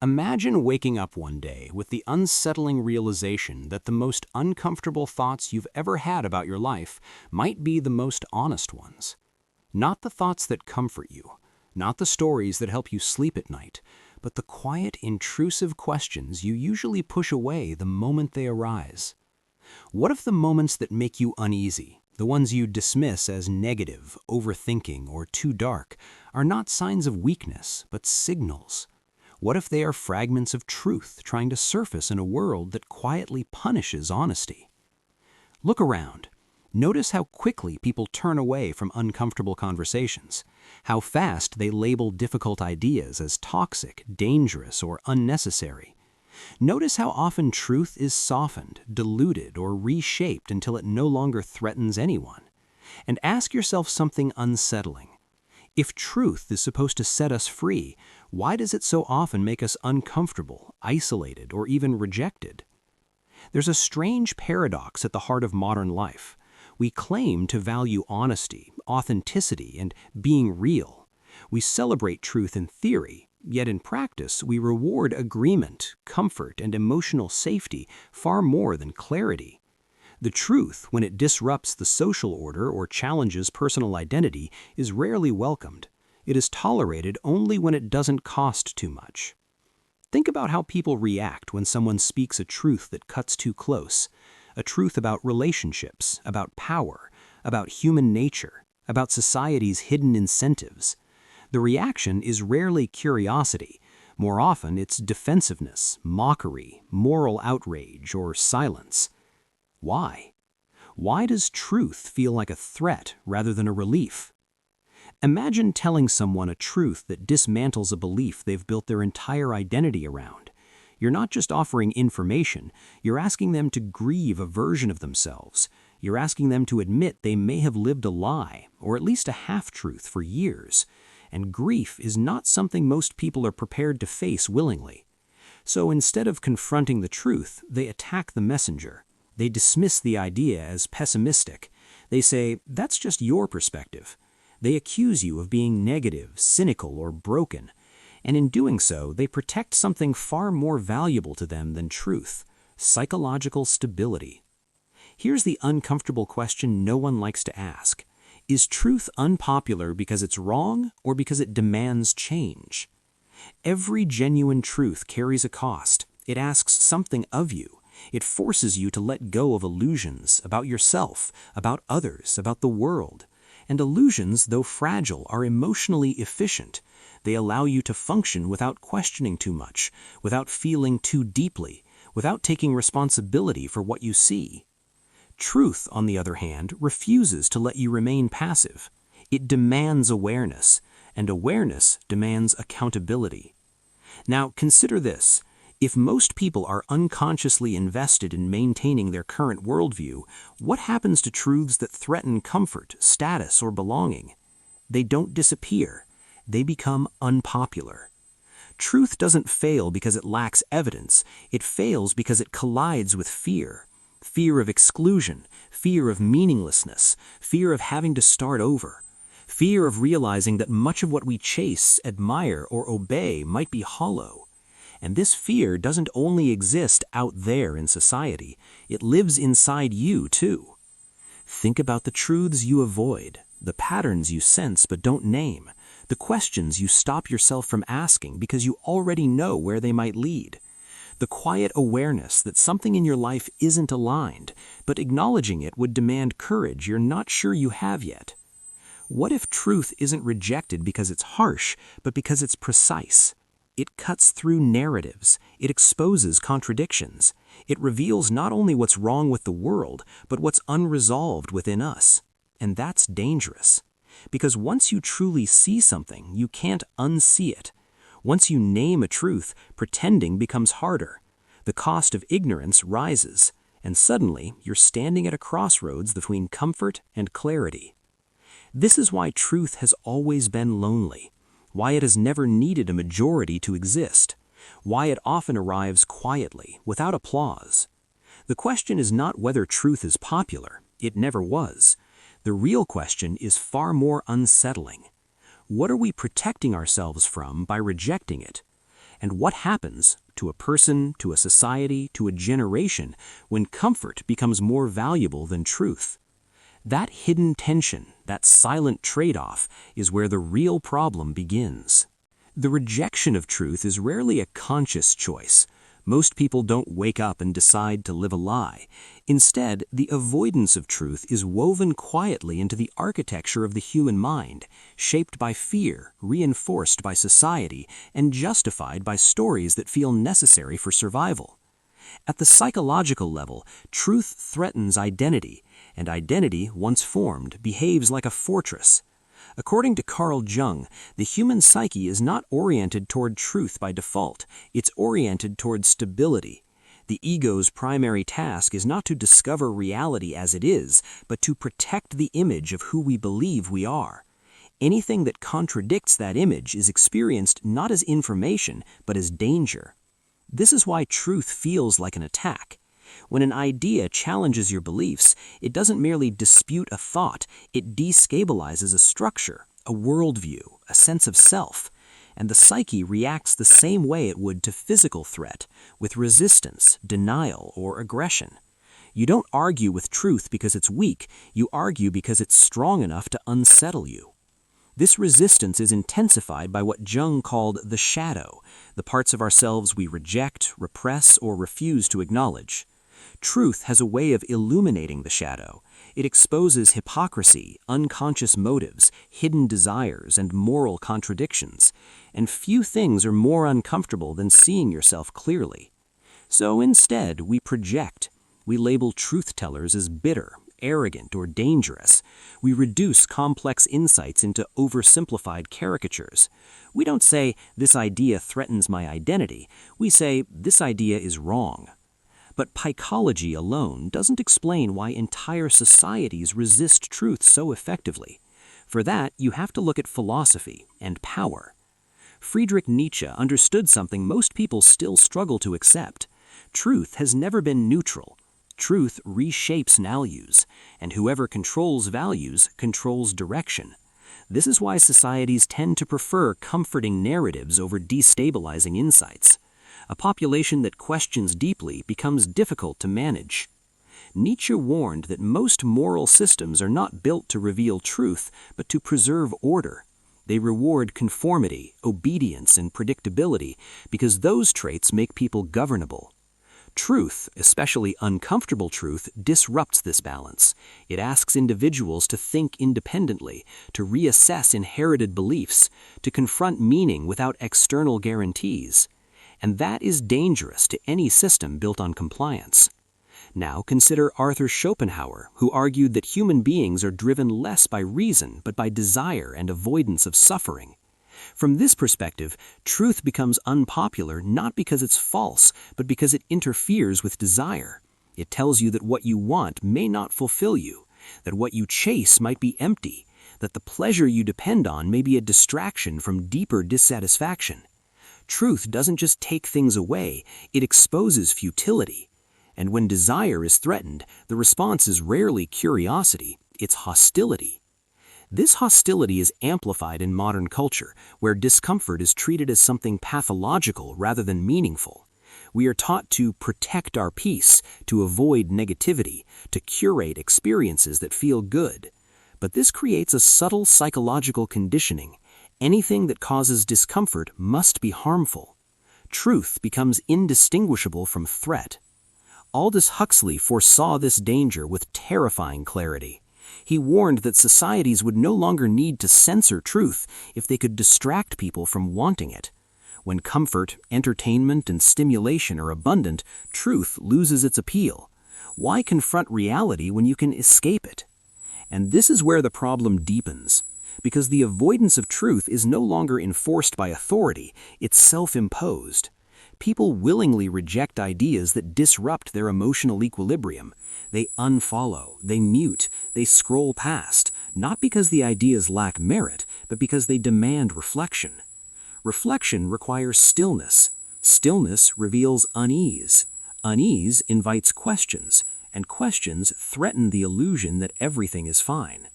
Imagine waking up one day with the unsettling realization that the most uncomfortable thoughts you've ever had about your life might be the most honest ones. Not the thoughts that comfort you, not the stories that help you sleep at night, but the quiet, intrusive questions you usually push away the moment they arise. What if the moments that make you uneasy, the ones you dismiss as negative, overthinking, or too dark, are not signs of weakness, but signals? What if they are fragments of truth trying to surface in a world that quietly punishes honesty? Look around. Notice how quickly people turn away from uncomfortable conversations, how fast they label difficult ideas as toxic, dangerous, or unnecessary. Notice how often truth is softened, diluted, or reshaped until it no longer threatens anyone. And ask yourself something unsettling. If truth is supposed to set us free, why does it so often make us uncomfortable, isolated, or even rejected? There's a strange paradox at the heart of modern life. We claim to value honesty, authenticity, and being real. We celebrate truth in theory, yet in practice we reward agreement, comfort, and emotional safety far more than clarity. The truth, when it disrupts the social order or challenges personal identity, is rarely welcomed. It is tolerated only when it doesn't cost too much. Think about how people react when someone speaks a truth that cuts too close. A truth about relationships, about power, about human nature, about society's hidden incentives. The reaction is rarely curiosity. More often, it's defensiveness, mockery, moral outrage, or silence. Why? Why does truth feel like a threat rather than a relief? Imagine telling someone a truth that dismantles a belief they've built their entire identity around. You're not just offering information, you're asking them to grieve a version of themselves. You're asking them to admit they may have lived a lie, or at least a half-truth, for years. And grief is not something most people are prepared to face willingly. So instead of confronting the truth, they attack the messenger. They dismiss the idea as pessimistic. They say, "That's just your perspective." They accuse you of being negative, cynical, or broken. And in doing so, they protect something far more valuable to them than truth: psychological stability. Here's the uncomfortable question no one likes to ask. Is truth unpopular because it's wrong or because it demands change? Every genuine truth carries a cost. It asks something of you. It forces you to let go of illusions about yourself, about others, about the world. And illusions, though fragile, are emotionally efficient. They allow you to function without questioning too much, without feeling too deeply, without taking responsibility for what you see. Truth, on the other hand, refuses to let you remain passive. It demands awareness, and awareness demands accountability. Now, consider this. If most people are unconsciously invested in maintaining their current worldview, what happens to truths that threaten comfort, status, or belonging? They don't disappear. They become unpopular. Truth doesn't fail because it lacks evidence. It fails because it collides with fear. Fear of exclusion, fear of meaninglessness, fear of having to start over. Fear of realizing that much of what we chase, admire, or obey might be hollow. And this fear doesn't only exist out there in society, it lives inside you too. Think about the truths you avoid, the patterns you sense but don't name, the questions you stop yourself from asking because you already know where they might lead. The quiet awareness that something in your life isn't aligned, but acknowledging it would demand courage you're not sure you have yet. What if truth isn't rejected because it's harsh, but because it's precise? It cuts through narratives. It exposes contradictions. It reveals not only what's wrong with the world, but what's unresolved within us. And that's dangerous. Because once you truly see something, you can't unsee it. Once you name a truth, pretending becomes harder. The cost of ignorance rises, and suddenly you're standing at a crossroads between comfort and clarity. This is why truth has always been lonely. Why it has never needed a majority to exist, why it often arrives quietly, without applause. The question is not whether truth is popular. It never was. The real question is far more unsettling. What are we protecting ourselves from by rejecting it? And what happens to a person, to a society, to a generation when comfort becomes more valuable than truth? That hidden tension, that silent trade-off, is where the real problem begins. The rejection of truth is rarely a conscious choice. Most people don't wake up and decide to live a lie. Instead, the avoidance of truth is woven quietly into the architecture of the human mind, shaped by fear, reinforced by society, and justified by stories that feel necessary for survival. At the psychological level, truth threatens identity, and identity, once formed, behaves like a fortress. According to Carl Jung, the human psyche is not oriented toward truth by default, it's oriented toward stability. The ego's primary task is not to discover reality as it is, but to protect the image of who we believe we are. Anything that contradicts that image is experienced not as information, but as danger. This is why truth feels like an attack. When an idea challenges your beliefs, it doesn't merely dispute a thought, it destabilizes a structure, a worldview, a sense of self. And the psyche reacts the same way it would to physical threat, with resistance, denial, or aggression. You don't argue with truth because it's weak, you argue because it's strong enough to unsettle you. This resistance is intensified by what Jung called the shadow, the parts of ourselves we reject, repress, or refuse to acknowledge. Truth has a way of illuminating the shadow. It exposes hypocrisy, unconscious motives, hidden desires, and moral contradictions. And few things are more uncomfortable than seeing yourself clearly. So instead, we project. We label truth-tellers as bitter, arrogant, or dangerous. We reduce complex insights into oversimplified caricatures. We don't say, "This idea threatens my identity." We say, "This idea is wrong." But psychology alone doesn't explain why entire societies resist truth so effectively. For that, you have to look at philosophy and power. Friedrich Nietzsche understood something most people still struggle to accept. Truth has never been neutral. Truth reshapes values, and whoever controls values controls direction. This is why societies tend to prefer comforting narratives over destabilizing insights. A population that questions deeply becomes difficult to manage. Nietzsche warned that most moral systems are not built to reveal truth, but to preserve order. They reward conformity, obedience, and predictability because those traits make people governable. Truth, especially uncomfortable truth, disrupts this balance. It asks individuals to think independently, to reassess inherited beliefs, to confront meaning without external guarantees. And that is dangerous to any system built on compliance. Now consider Arthur Schopenhauer, who argued that human beings are driven less by reason but by desire and avoidance of suffering. From this perspective, truth becomes unpopular not because it's false, but because it interferes with desire. It tells you that what you want may not fulfill you, that what you chase might be empty, that the pleasure you depend on may be a distraction from deeper dissatisfaction. Truth doesn't just take things away, it exposes futility. And when desire is threatened, the response is rarely curiosity, it's hostility. This hostility is amplified in modern culture, where discomfort is treated as something pathological rather than meaningful. We are taught to protect our peace, to avoid negativity, to curate experiences that feel good. But this creates a subtle psychological conditioning. Anything that causes discomfort must be harmful. Truth becomes indistinguishable from threat. Aldous Huxley foresaw this danger with terrifying clarity. He warned that societies would no longer need to censor truth if they could distract people from wanting it. When comfort, entertainment, and stimulation are abundant, truth loses its appeal. Why confront reality when you can escape it? And this is where the problem deepens. Because the avoidance of truth is no longer enforced by authority, it's self-imposed. People willingly reject ideas that disrupt their emotional equilibrium. They unfollow, they mute, they scroll past, not because the ideas lack merit, but because they demand reflection. Reflection requires stillness. Stillness reveals unease. Unease invites questions, and questions threaten the illusion that everything is fine.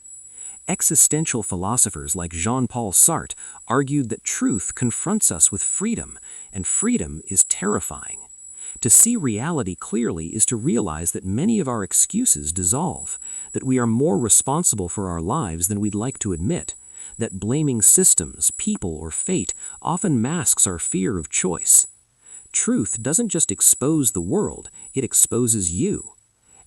Existential philosophers like Jean-Paul Sartre argued that truth confronts us with freedom, and freedom is terrifying. To see reality clearly is to realize that many of our excuses dissolve, that we are more responsible for our lives than we'd like to admit, that blaming systems, people, or fate often masks our fear of choice. Truth doesn't just expose the world, it exposes you.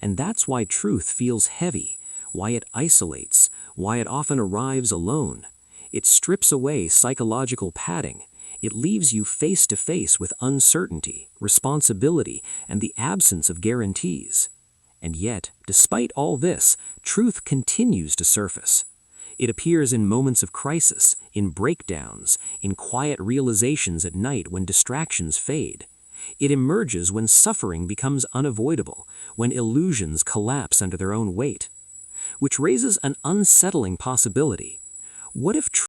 And that's why truth feels heavy, why it isolates, why it often arrives alone. It strips away psychological padding. It leaves you face to face with uncertainty, responsibility, and the absence of guarantees. And yet, despite all this, truth continues to surface. It appears in moments of crisis, in breakdowns, in quiet realizations at night when distractions fade. It emerges when suffering becomes unavoidable, when illusions collapse under their own weight. Which raises an unsettling possibility. What if